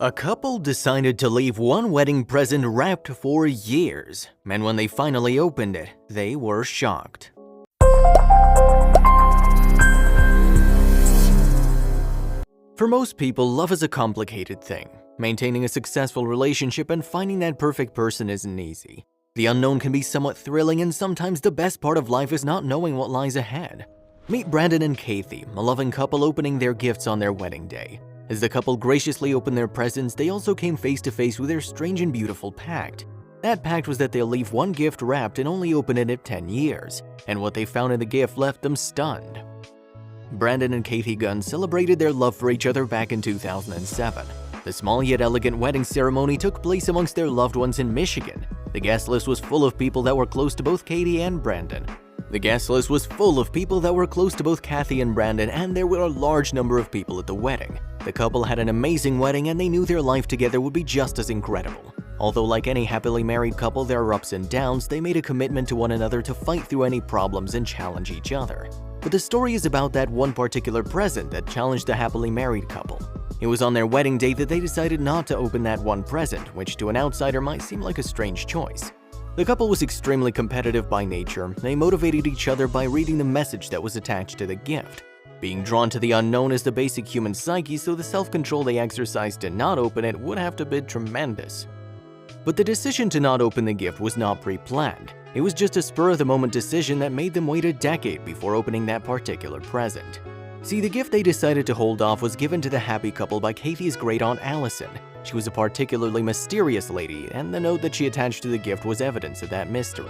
A couple decided to leave one wedding present wrapped for years, and when they finally opened it, they were shocked. For most people, love is a complicated thing. Maintaining a successful relationship and finding that perfect person isn't easy. The unknown can be somewhat thrilling, and sometimes the best part of life is not knowing what lies ahead. Meet Brandon and Kathy, a loving couple opening their gifts on their wedding day. As the couple graciously opened their presents, they also came face to face with their strange and beautiful pact. That pact was that they'll leave one gift wrapped and only open it at 10 years, and what they found in the gift left them stunned. Brandon and Kathy Gunn celebrated their love for each other back in 2007. The small yet elegant wedding ceremony took place amongst their loved ones in Michigan. The guest list was full of people that were close to both Kathy and Brandon. and there were a large number of people at the wedding. The couple had an amazing wedding and they knew their life together would be just as incredible. Although like any happily married couple, there are ups and downs, they made a commitment to one another to fight through any problems and challenge each other. But the story is about that one particular present that challenged the happily married couple. It was on their wedding day that they decided not to open that one present, which to an outsider might seem like a strange choice. The couple was extremely competitive by nature. They motivated each other by reading the message that was attached to the gift. Being drawn to the unknown is the basic human psyche, so the self-control they exercised to not open it would have to be tremendous. But the decision to not open the gift was not pre-planned. It was just a spur-of-the-moment decision that made them wait a decade before opening that particular present. See, the gift they decided to hold off was given to the happy couple by Kathy's great-aunt Allison. She was a particularly mysterious lady, and the note that she attached to the gift was evidence of that mystery.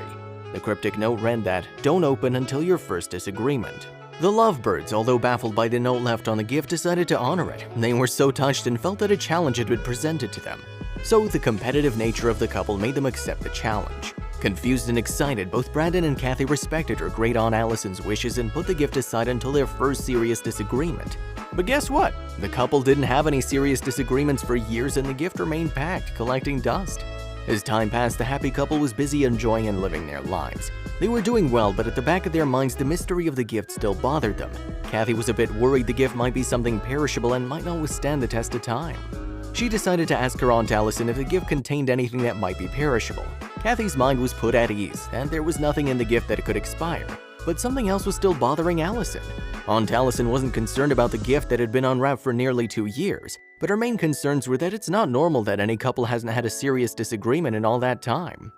The cryptic note read that, "Don't open until your first disagreement." The lovebirds, although baffled by the note left on the gift, decided to honor it. They were so touched and felt that a challenge had been presented to them. So the competitive nature of the couple made them accept the challenge. Confused and excited, both Brandon and Kathy respected her great-aunt Allison's wishes and put the gift aside until their first serious disagreement. But guess what? The couple didn't have any serious disagreements for years and the gift remained packed, collecting dust. As time passed, the happy couple was busy enjoying and living their lives. They were doing well, but at the back of their minds, the mystery of the gift still bothered them. Kathy was a bit worried the gift might be something perishable and might not withstand the test of time. She decided to ask her Aunt Allison if the gift contained anything that might be perishable. Kathy's mind was put at ease, and there was nothing in the gift that could expire. But something else was still bothering Allison. Aunt Allison wasn't concerned about the gift that had been unwrapped for nearly 2 years, but her main concerns were that it's not normal that any couple hasn't had a serious disagreement in all that time.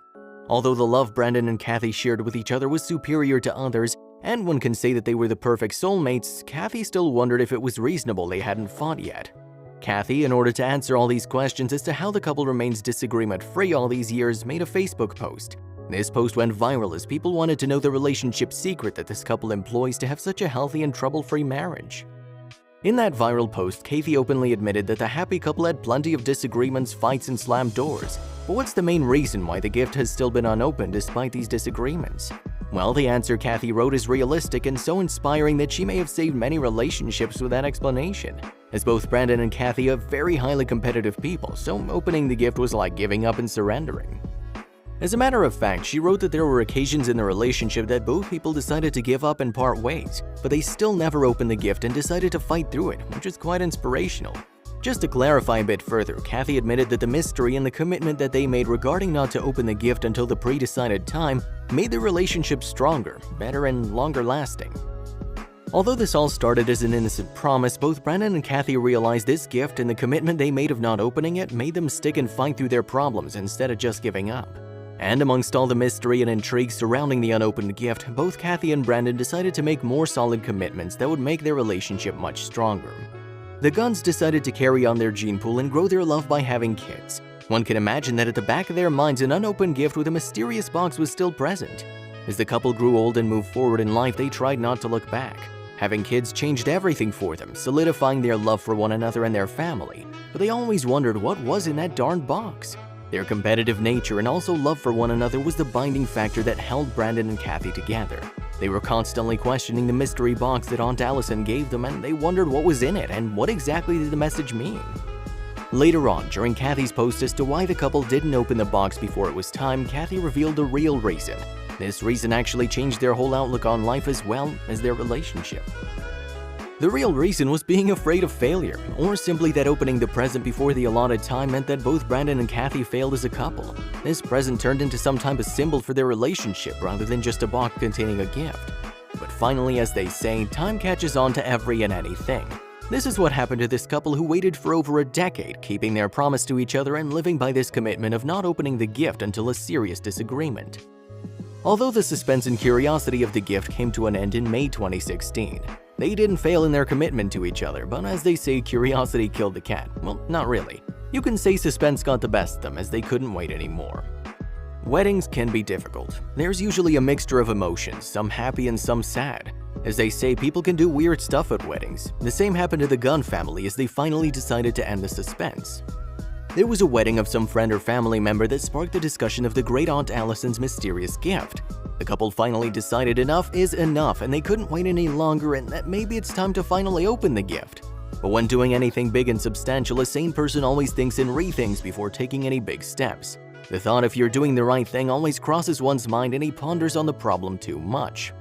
Although the love Brandon and Kathy shared with each other was superior to others, and one can say that they were the perfect soulmates, Kathy still wondered if it was reasonable they hadn't fought yet. Kathy, in order to answer all these questions as to how the couple remains disagreement-free all these years, made a Facebook post. This post went viral as people wanted to know the relationship secret that this couple employs to have such a healthy and trouble-free marriage. In that viral post, Kathy openly admitted that the happy couple had plenty of disagreements, fights, and slammed doors. But what's the main reason why the gift has still been unopened despite these disagreements? Well, the answer Kathy wrote is realistic and so inspiring that she may have saved many relationships with that explanation. As both Brandon and Kathy are very highly competitive people, so opening the gift was like giving up and surrendering. As a matter of fact, she wrote that there were occasions in the relationship that both people decided to give up and part ways, but they still never opened the gift and decided to fight through it, which is quite inspirational. Just to clarify a bit further, Kathy admitted that the mystery and the commitment that they made regarding not to open the gift until the pre-decided time made their relationship stronger, better, and longer lasting. Although this all started as an innocent promise, both Brandon and Kathy realized this gift and the commitment they made of not opening it made them stick and fight through their problems instead of just giving up. And amongst all the mystery and intrigue surrounding the unopened gift, both Kathy and Brandon decided to make more solid commitments that would make their relationship much stronger. The Gunns decided to carry on their gene pool and grow their love by having kids. One can imagine that at the back of their minds, an unopened gift with a mysterious box was still present. As the couple grew old and moved forward in life, they tried not to look back. Having kids changed everything for them, solidifying their love for one another and their family. But they always wondered what was in that darned box. Their competitive nature and also love for one another was the binding factor that held Brandon and Kathy together. They were constantly questioning the mystery box that Aunt Allison gave them, and they wondered what was in it and what exactly did the message mean. Later on, during Kathy's post as to why the couple didn't open the box before it was time, Kathy revealed the real reason. This reason actually changed their whole outlook on life as well as their relationship. The real reason was being afraid of failure, or simply that opening the present before the allotted time meant that both Brandon and Kathy failed as a couple. This present turned into some type of symbol for their relationship rather than just a box containing a gift. But finally, as they say, time catches on to every and anything. This is what happened to this couple who waited for over a decade, keeping their promise to each other and living by this commitment of not opening the gift until a serious disagreement. Although the suspense and curiosity of the gift came to an end in May 2016, they didn't fail in their commitment to each other, but as they say, curiosity killed the cat. Well, not really. You can say suspense got the best of them as they couldn't wait anymore. Weddings can be difficult. There's usually a mixture of emotions, some happy and some sad. As they say, people can do weird stuff at weddings. The same happened to the Gunn family as they finally decided to end the suspense. There was a wedding of some friend or family member that sparked the discussion of the great Aunt Allison's mysterious gift. The couple finally decided enough is enough and they couldn't wait any longer and that maybe it's time to finally open the gift. But when doing anything big and substantial, a sane person always thinks and rethinks before taking any big steps. The thought if you're doing the right thing always crosses one's mind and he ponders on the problem too much.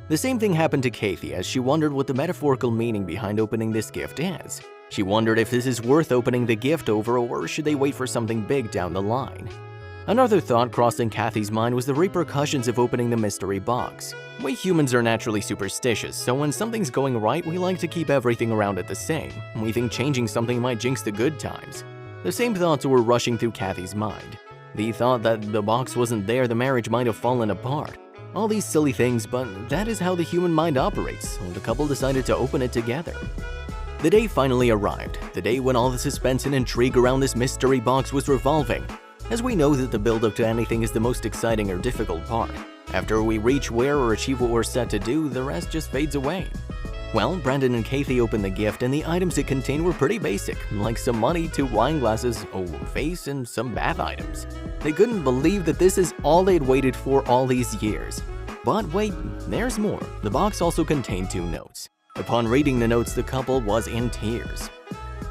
The same thing happened to Kathy as she wondered what the metaphorical meaning behind opening this gift is. She wondered if this is worth opening the gift over or should they wait for something big down the line. Another thought crossing Kathy's mind was the repercussions of opening the mystery box. We humans are naturally superstitious, so when something's going right, we like to keep everything around it the same. We think changing something might jinx the good times. The same thoughts were rushing through Kathy's mind. The thought that the box wasn't there, the marriage might have fallen apart. All these silly things, but that is how the human mind operates, so the couple decided to open it together. The day finally arrived, the day when all the suspense and intrigue around this mystery box was revolving. As we know that the build-up to anything is the most exciting or difficult part. After we reach where or achieve what we're set to do, the rest just fades away. Well, Brandon and Kathy opened the gift and the items it contained were pretty basic, like some money, 2 wine glasses, a vase, and some bath items. They couldn't believe that this is all they'd waited for all these years. But wait, there's more. The box also contained 2 notes. Upon reading the notes, the couple was in tears.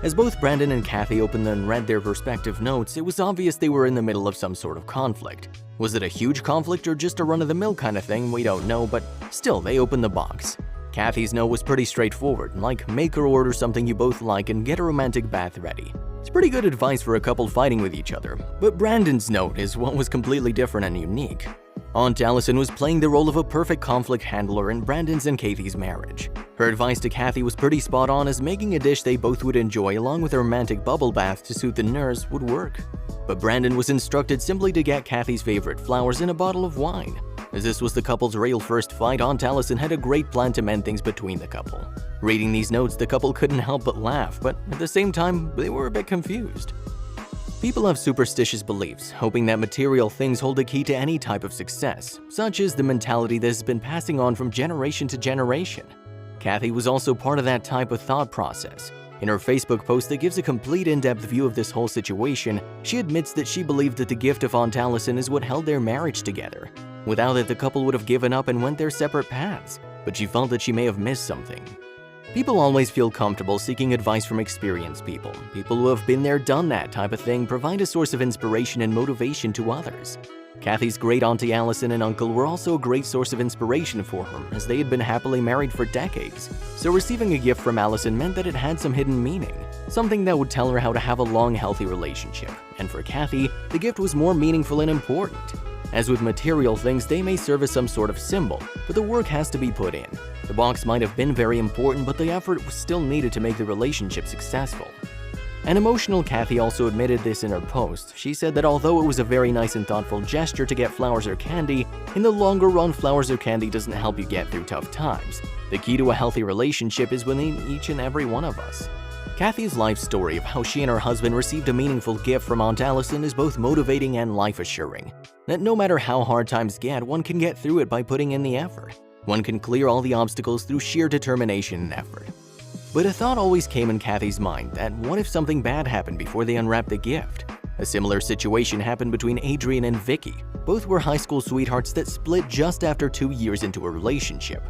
As both Brandon and Kathy opened and read their respective notes, it was obvious they were in the middle of some sort of conflict. Was it a huge conflict or just a run-of-the-mill kind of thing? We don't know, but still, they opened the box. Kathy's note was pretty straightforward, like make or order something you both like and get a romantic bath ready. It's pretty good advice for a couple fighting with each other, but Brandon's note is what was completely different and unique. Aunt Allison was playing the role of a perfect conflict handler in Brandon's and Kathy's marriage. Her advice to Kathy was pretty spot on as making a dish they both would enjoy along with a romantic bubble bath to suit the nurse would work. But Brandon was instructed simply to get Kathy's favorite flowers and a bottle of wine. As this was the couple's real first fight, Aunt Allison had a great plan to mend things between the couple. Reading these notes, the couple couldn't help but laugh, but at the same time, they were a bit confused. People have superstitious beliefs, hoping that material things hold the key to any type of success, such as the mentality that has been passing on from generation to generation. Kathy was also part of that type of thought process. In her Facebook post that gives a complete in-depth view of this whole situation, she admits that she believed that the gift of Aunt Allison is what held their marriage together. Without it, the couple would have given up and went their separate paths, but she felt that she may have missed something. People always feel comfortable seeking advice from experienced people. People who have been there, done that type of thing provide a source of inspiration and motivation to others. Kathy's great auntie Allison and uncle were also a great source of inspiration for her, as they had been happily married for decades. So receiving a gift from Allison meant that it had some hidden meaning, something that would tell her how to have a long, healthy relationship. And for Kathy, the gift was more meaningful and important. As with material things, they may serve as some sort of symbol, but the work has to be put in. The box might have been very important, but the effort was still needed to make the relationship successful. An emotional Kathy also admitted this in her post. She said that although it was a very nice and thoughtful gesture to get flowers or candy, in the longer run, flowers or candy doesn't help you get through tough times. The key to a healthy relationship is within each and every one of us. Kathy's life story of how she and her husband received a meaningful gift from Aunt Allison is both motivating and life-assuring. That no matter how hard times get, one can get through it by putting in the effort. One can clear all the obstacles through sheer determination and effort. But a thought always came in Kathy's mind that what if something bad happened before they unwrapped the gift? A similar situation happened between Adrian and Vicky. Both were high school sweethearts that split just after 2 years into a relationship.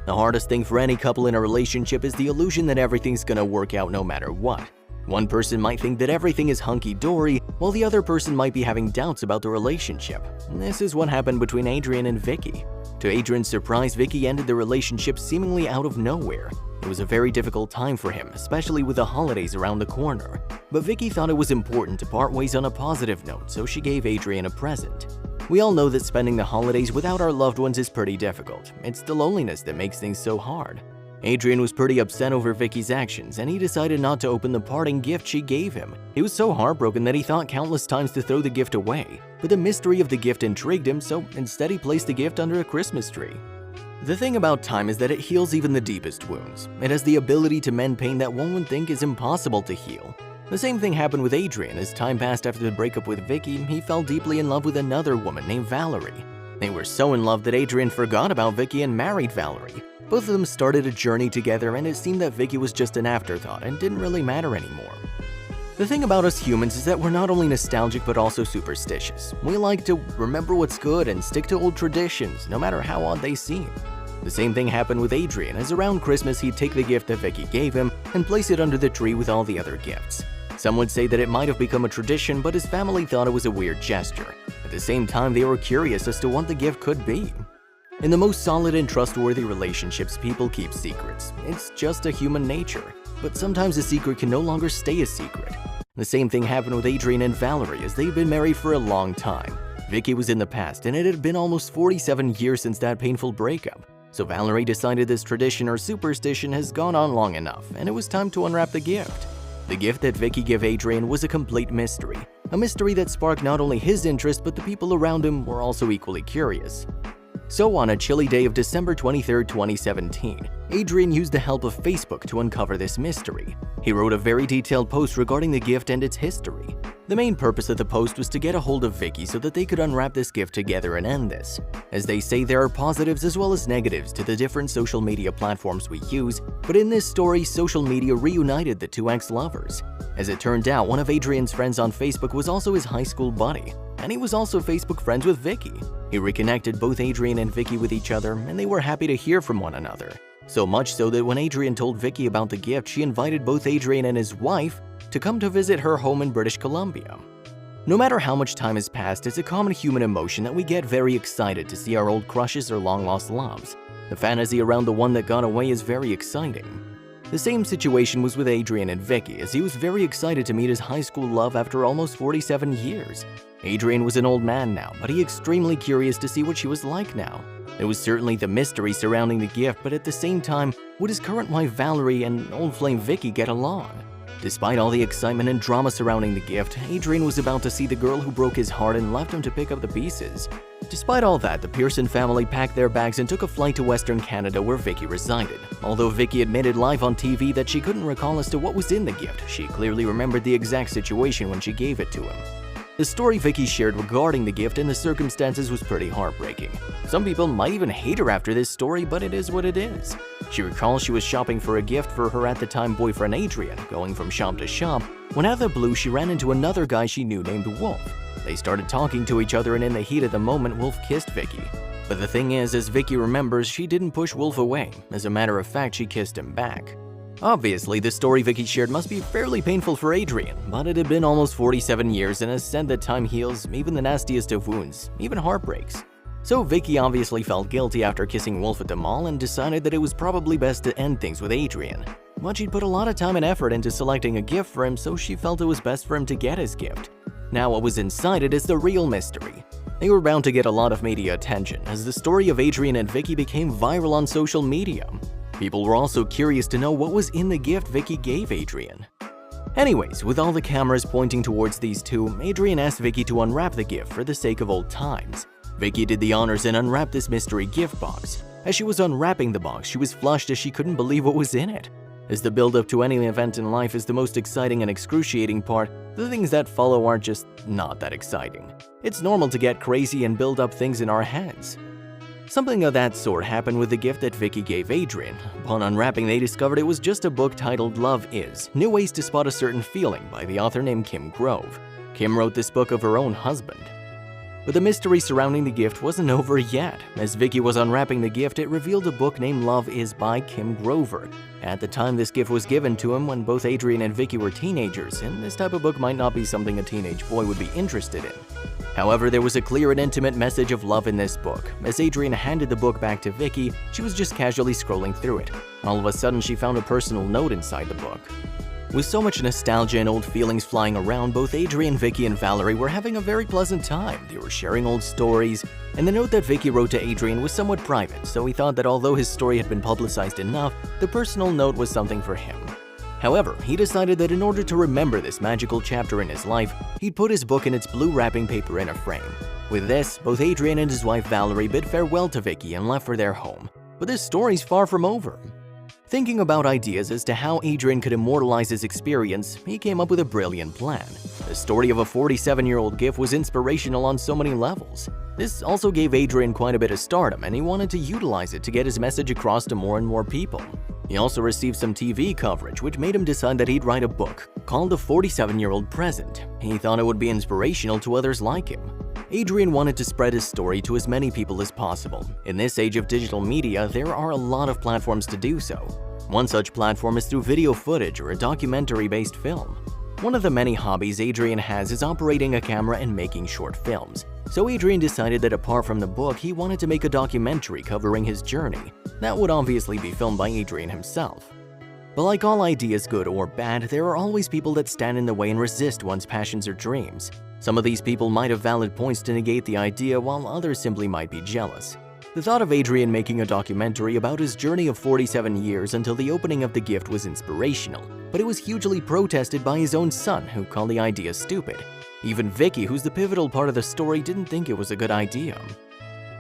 The hardest thing for any couple in a relationship is the illusion that everything's gonna work out no matter what. One person might think that everything is hunky-dory, while the other person might be having doubts about the relationship. This is what happened between Adrian and Vicky. To Adrian's surprise, Vicky ended the relationship seemingly out of nowhere. It was a very difficult time for him, especially with the holidays around the corner. But Vicky thought it was important to part ways on a positive note, so she gave Adrian a present. We all know that spending the holidays without our loved ones is pretty difficult. It's the loneliness that makes things so hard. Adrian was pretty upset over Vicky's actions, and he decided not to open the parting gift she gave him. He was so heartbroken that he thought countless times to throw the gift away, but the mystery of the gift intrigued him, so instead he placed the gift under a Christmas tree. The thing about time is that it heals even the deepest wounds. It has the ability to mend pain that one would think is impossible to heal. The same thing happened with Adrian. As time passed after the breakup with Vicky, he fell deeply in love with another woman named Valerie. They were so in love that Adrian forgot about Vicky and married Valerie. Both of them started a journey together, and it seemed that Vicky was just an afterthought and didn't really matter anymore. The thing about us humans is that we're not only nostalgic but also superstitious. We like to remember what's good and stick to old traditions, no matter how odd they seem. The same thing happened with Adrian, as around Christmas he'd take the gift that Vicky gave him and place it under the tree with all the other gifts. Some would say that it might have become a tradition, but his family thought it was a weird gesture. At the same time, they were curious as to what the gift could be. In the most solid and trustworthy relationships, people keep secrets. It's just a human nature. But sometimes a secret can no longer stay a secret. The same thing happened with Adrian and Valerie, as they'd been married for a long time. Vicky was in the past, and it had been almost 47 years since that painful breakup. So Valerie decided this tradition or superstition has gone on long enough, and it was time to unwrap the gift. The gift that Vicky gave Adrian was a complete mystery. A mystery that sparked not only his interest, but the people around him were also equally curious. So on a chilly day of December 23, 2017, Adrian used the help of Facebook to uncover this mystery. He wrote a very detailed post regarding the gift and its history. The main purpose of the post was to get a hold of Vicky so that they could unwrap this gift together and end this. As they say, there are positives as well as negatives to the different social media platforms we use, but in this story, social media reunited the two ex-lovers. As it turned out, one of Adrian's friends on Facebook was also his high school buddy, and he was also Facebook friends with Vicky. He reconnected both Adrian and Vicky with each other, and they were happy to hear from one another. So much so that when Adrian told Vicky about the gift, she invited both Adrian and his wife to come to visit her home in British Columbia. No matter how much time has passed, it's a common human emotion that we get very excited to see our old crushes or long-lost loves. The fantasy around the one that got away is very exciting. The same situation was with Adrian and Vicky, as he was very excited to meet his high school love after almost 47 years. Adrian was an old man now, but he extremely curious to see what she was like now. There was certainly the mystery surrounding the gift, but at the same time, would his current wife Valerie and old flame Vicky get along? Despite all the excitement and drama surrounding the gift, Adrian was about to see the girl who broke his heart and left him to pick up the pieces. Despite all that, the Pearson family packed their bags and took a flight to Western Canada where Vicky resided. Although Vicky admitted live on TV that she couldn't recall as to what was in the gift, she clearly remembered the exact situation when she gave it to him. The story Vicky shared regarding the gift and the circumstances was pretty heartbreaking. Some people might even hate her after this story, but it is what it is. She recalls she was shopping for a gift for her at the time boyfriend Adrian, going from shop to shop, when out of the blue she ran into another guy she knew named Wolf. They started talking to each other, and in the heat of the moment, Wolf kissed Vicky. But the thing is, as Vicky remembers, she didn't push Wolf away. As a matter of fact, she kissed him back. Obviously, the story Vicky shared must be fairly painful for Adrian, but it had been almost 47 years and has said that time heals even the nastiest of wounds, even heartbreaks. So Vicky obviously felt guilty after kissing Wolf at the mall and decided that it was probably best to end things with Adrian. But she'd put a lot of time and effort into selecting a gift for him, so she felt it was best for him to get his gift. Now what was inside it is the real mystery. They were bound to get a lot of media attention, as the story of Adrian and Vicky became viral on social media. People were also curious to know what was in the gift Vicky gave Adrian. Anyways, with all the cameras pointing towards these two, Adrian asked Vicky to unwrap the gift for the sake of old times. Vicky did the honors and unwrapped this mystery gift box. As she was unwrapping the box, she was flushed as she couldn't believe what was in it. As the build-up to any event in life is the most exciting and excruciating part, the things that follow are just not that exciting. It's normal to get crazy and build up things in our heads. Something of that sort happened with the gift that Vicky gave Adrian. Upon unwrapping, they discovered it was just a book titled Love Is: New Ways to Spot a Certain Feeling by the author named Kim Grove. Kim wrote this book of her own husband. But the mystery surrounding the gift wasn't over yet. As Vicky was unwrapping the gift, it revealed a book named Love Is by Kim Grover. At the time, this gift was given to him when both Adrian and Vicky were teenagers, and this type of book might not be something a teenage boy would be interested in. However, there was a clear and intimate message of love in this book. As Adrian handed the book back to Vicky, she was just casually scrolling through it. All of a sudden, she found a personal note inside the book. With so much nostalgia and old feelings flying around, both Adrian, Vicky, and Valerie were having a very pleasant time. They were sharing old stories, and the note that Vicky wrote to Adrian was somewhat private, so he thought that although his story had been publicized enough, the personal note was something for him. However, he decided that in order to remember this magical chapter in his life, he'd put his book in its blue wrapping paper in a frame. With this, both Adrian and his wife Valerie bid farewell to Vicky and left for their home. But this story's far from over. Thinking about ideas as to how Adrian could immortalize his experience, he came up with a brilliant plan. The story of a 47-year-old gift was inspirational on so many levels. This also gave Adrian quite a bit of stardom, and he wanted to utilize it to get his message across to more and more people. He also received some TV coverage, which made him decide that he'd write a book called The 47-Year-Old Present. He thought it would be inspirational to others like him. Adrian wanted to spread his story to as many people as possible. In this age of digital media, there are a lot of platforms to do so. One such platform is through video footage or a documentary-based film. One of the many hobbies Adrian has is operating a camera and making short films. So Adrian decided that apart from the book, he wanted to make a documentary covering his journey. That would obviously be filmed by Adrian himself. But like all ideas, good or bad, there are always people that stand in the way and resist one's passions or dreams. Some of these people might have valid points to negate the idea, while others simply might be jealous. The thought of Adrian making a documentary about his journey of 47 years until the opening of the gift was inspirational, but it was hugely protested by his own son, who called the idea stupid. Even Vicky, who's the pivotal part of the story, didn't think it was a good idea.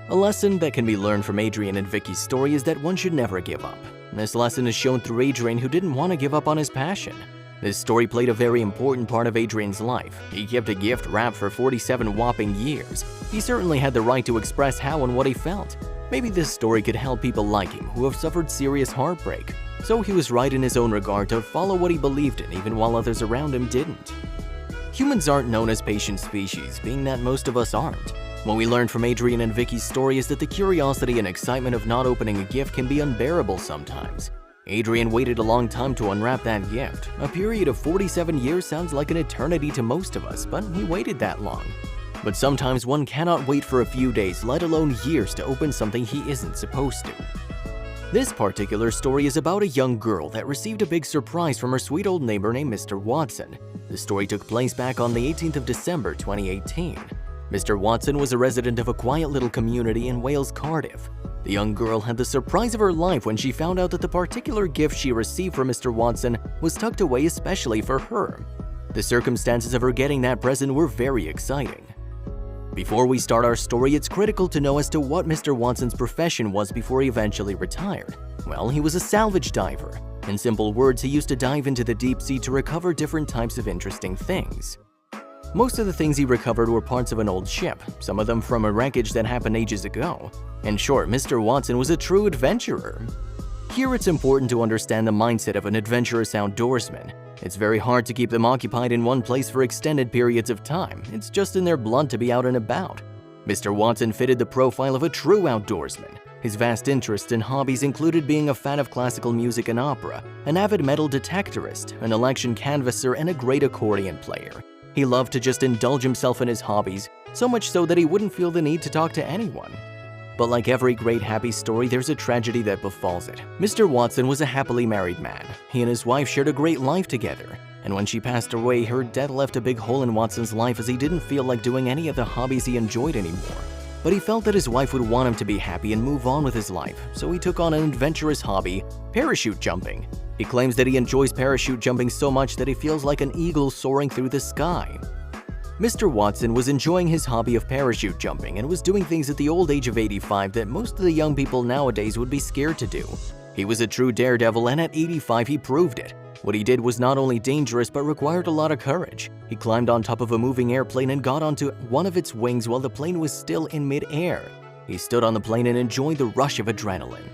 A lesson that can be learned from Adrian and Vicky's story is that one should never give up. This lesson is shown through Adrian, who didn't want to give up on his passion. This story played a very important part of Adrian's life. He kept a gift wrapped for 47 whopping years. He certainly had the right to express how and what he felt. Maybe this story could help people like him who have suffered serious heartbreak. So he was right in his own regard to follow what he believed in, even while others around him didn't. Humans aren't known as patient species, being that most of us aren't. What we learned from Adrian and Vicky's story is that the curiosity and excitement of not opening a gift can be unbearable sometimes. Adrian waited a long time to unwrap that gift. A period of 47 years sounds like an eternity to most of us, but he waited that long. But sometimes one cannot wait for a few days, let alone years, to open something he isn't supposed to. This particular story is about a young girl that received a big surprise from her sweet old neighbor named Mr. Watson. The story took place back on the 18th of December 2018. Mr. Watson was a resident of a quiet little community in Wales, Cardiff. The young girl had the surprise of her life when she found out that the particular gift she received from Mr. Watson was tucked away especially for her. The circumstances of her getting that present were very exciting. Before we start our story, it's critical to know as to what Mr. Watson's profession was before he eventually retired. Well, he was a salvage diver. In simple words, he used to dive into the deep sea to recover different types of interesting things. Most of the things he recovered were parts of an old ship, some of them from a wreckage that happened ages ago. In short, Mr. Watson was a true adventurer. Here it's important to understand the mindset of an adventurous outdoorsman. It's very hard to keep them occupied in one place for extended periods of time. It's just in their blood to be out and about. Mr. Watson fitted the profile of a true outdoorsman. His vast interests and hobbies included being a fan of classical music and opera, an avid metal detectorist, an election canvasser, and a great accordion player. He loved to just indulge himself in his hobbies, so much so that he wouldn't feel the need to talk to anyone. But like every great happy story, there's a tragedy that befalls it. Mr. Watson was a happily married man. He and his wife shared a great life together, and when she passed away, her death left a big hole in Watson's life as he didn't feel like doing any of the hobbies he enjoyed anymore. But he felt that his wife would want him to be happy and move on with his life, so he took on an adventurous hobby, parachute jumping. He claims that he enjoys parachute jumping so much that he feels like an eagle soaring through the sky. Mr. Watson was enjoying his hobby of parachute jumping and was doing things at the old age of 85 that most of the young people nowadays would be scared to do. He was a true daredevil, and at 85 he proved it. What he did was not only dangerous but required a lot of courage. He climbed on top of a moving airplane and got onto one of its wings while the plane was still in mid-air. He stood on the plane and enjoyed the rush of adrenaline.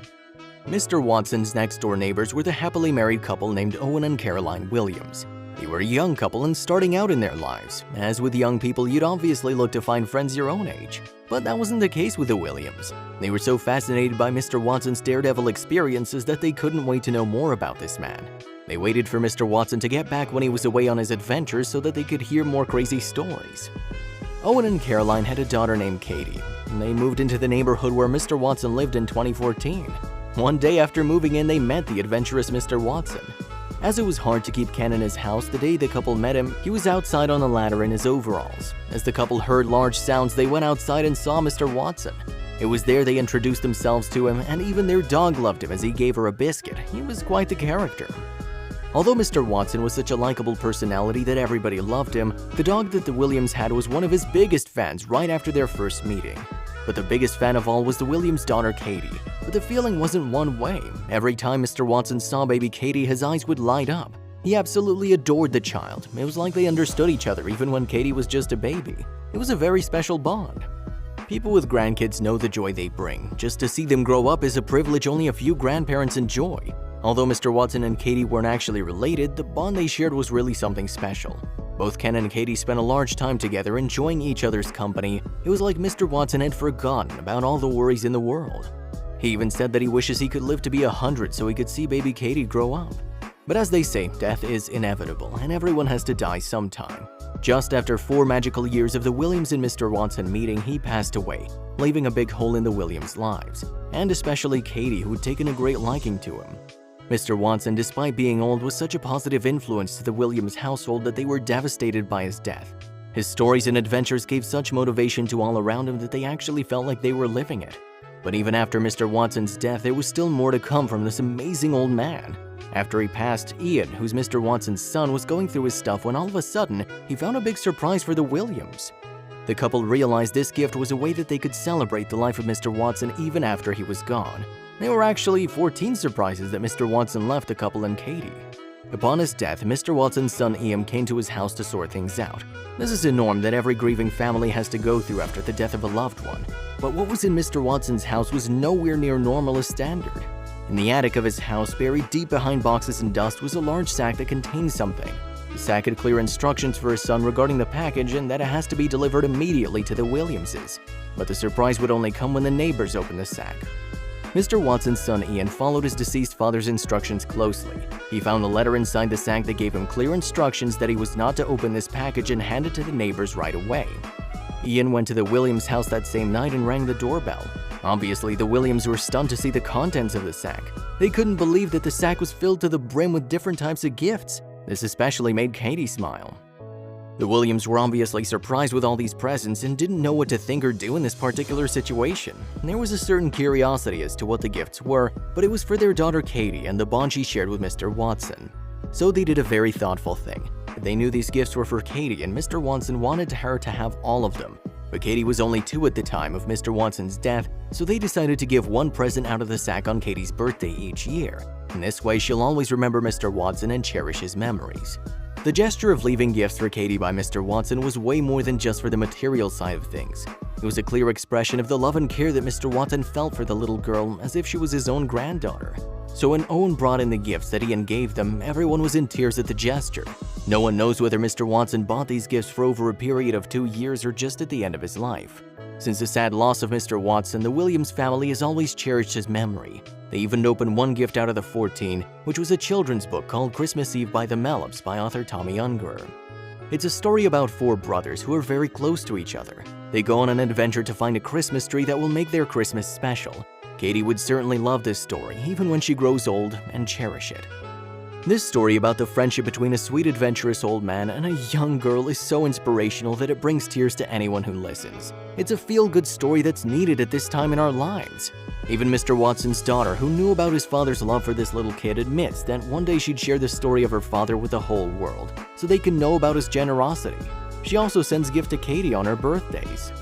Mr. Watson's next-door neighbors were the happily married couple named Owen and Caroline Williams. They were a young couple and starting out in their lives. As with young people, you'd obviously look to find friends your own age. But that wasn't the case with the Williams. They were so fascinated by Mr. Watson's daredevil experiences that they couldn't wait to know more about this man. They waited for Mr. Watson to get back when he was away on his adventures so that they could hear more crazy stories. Owen and Caroline had a daughter named Katie, and they moved into the neighborhood where Mr. Watson lived in 2014. One day after moving in, they met the adventurous Mr. Watson. As it was hard to keep Ken in his house, the day the couple met him, he was outside on a ladder in his overalls. As the couple heard large sounds, they went outside and saw Mr. Watson. It was there they introduced themselves to him, and even their dog loved him as he gave her a biscuit. He was quite the character. Although Mr. Watson was such a likable personality that everybody loved him, the dog that the Williams had was one of his biggest fans right after their first meeting. But the biggest fan of all was the Williams' daughter Katie. But the feeling wasn't one way. Every time Mr. Watson saw baby Katie, his eyes would light up. He absolutely adored the child. It was like they understood each other even when Katie was just a baby. It was a very special bond. People with grandkids know the joy they bring. Just to see them grow up is a privilege only a few grandparents enjoy. Although Mr. Watson and Katie weren't actually related, the bond they shared was really something special. Both Ken and Katie spent a large time together enjoying each other's company. It was like Mr. Watson had forgotten about all the worries in the world. He even said that he wishes he could live to be 100 so he could see baby Katie grow up. But as they say, death is inevitable and everyone has to die sometime. Just after 4 magical years of the Williams and Mr. Watson meeting, he passed away, leaving a big hole in the Williams' lives, and especially Katie, who had taken a great liking to him. Mr. Watson, despite being old, was such a positive influence to the Williams household that they were devastated by his death. His stories and adventures gave such motivation to all around him that they actually felt like they were living it. But even after Mr. Watson's death, there was still more to come from this amazing old man. After he passed, Ian, who's Mr. Watson's son, was going through his stuff when all of a sudden, he found a big surprise for the Williams. The couple realized this gift was a way that they could celebrate the life of Mr. Watson even after he was gone. There were actually 14 surprises that Mr. Watson left the couple and Katie. Upon his death, Mr. Watson's son Ian came to his house to sort things out. This is a norm that every grieving family has to go through after the death of a loved one. But what was in Mr. Watson's house was nowhere near normal as standard. In the attic of his house, buried deep behind boxes and dust, was a large sack that contained something. The sack had clear instructions for his son regarding the package and that it has to be delivered immediately to the Williamses. But the surprise would only come when the neighbors opened the sack. Mr. Watson's son Ian followed his deceased father's instructions closely. He found a letter inside the sack that gave him clear instructions that he was not to open this package and hand it to the neighbors right away. Ian went to the Williams' house that same night and rang the doorbell. Obviously, the Williams were stunned to see the contents of the sack. They couldn't believe that the sack was filled to the brim with different types of gifts. This especially made Katie smile. The Williams were obviously surprised with all these presents and didn't know what to think or do in this particular situation. There was a certain curiosity as to what the gifts were, but it was for their daughter Katie and the bond she shared with Mr. Watson. So they did a very thoughtful thing. They knew these gifts were for Katie and Mr. Watson wanted her to have all of them. But Katie was only 2 at the time of Mr. Watson's death, so they decided to give one present out of the sack on Katie's birthday each year. In this way, she'll always remember Mr. Watson and cherish his memories. The gesture of leaving gifts for Katie by Mr. Watson was way more than just for the material side of things. It was a clear expression of the love and care that Mr. Watson felt for the little girl as if she was his own granddaughter. So when Owen brought in the gifts that Ian gave them, everyone was in tears at the gesture. No one knows whether Mr. Watson bought these gifts for over a period of 2 years or just at the end of his life. Since the sad loss of Mr. Watson, the Williams family has always cherished his memory. They even opened one gift out of the 14, which was a children's book called Christmas Eve by the Mellops by author Tommy Ungar. It's a story about 4 brothers who are very close to each other. They go on an adventure to find a Christmas tree that will make their Christmas special. Katie would certainly love this story, even when she grows old, and cherish it. This story about the friendship between a sweet adventurous old man and a young girl is so inspirational that it brings tears to anyone who listens. It's a feel-good story that's needed at this time in our lives. Even Mr. Watson's daughter, who knew about his father's love for this little kid, admits that one day she'd share the story of her father with the whole world, so they can know about his generosity. She also sends gifts to Katie on her birthdays.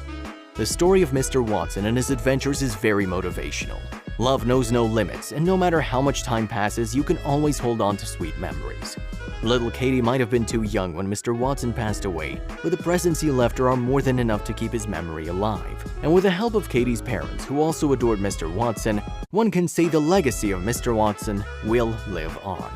The story of Mr. Watson and his adventures is very motivational. Love knows no limits, and no matter how much time passes, you can always hold on to sweet memories. Little Katie might have been too young when Mr. Watson passed away, but the presents he left her are more than enough to keep his memory alive. And with the help of Katie's parents, who also adored Mr. Watson, one can say the legacy of Mr. Watson will live on.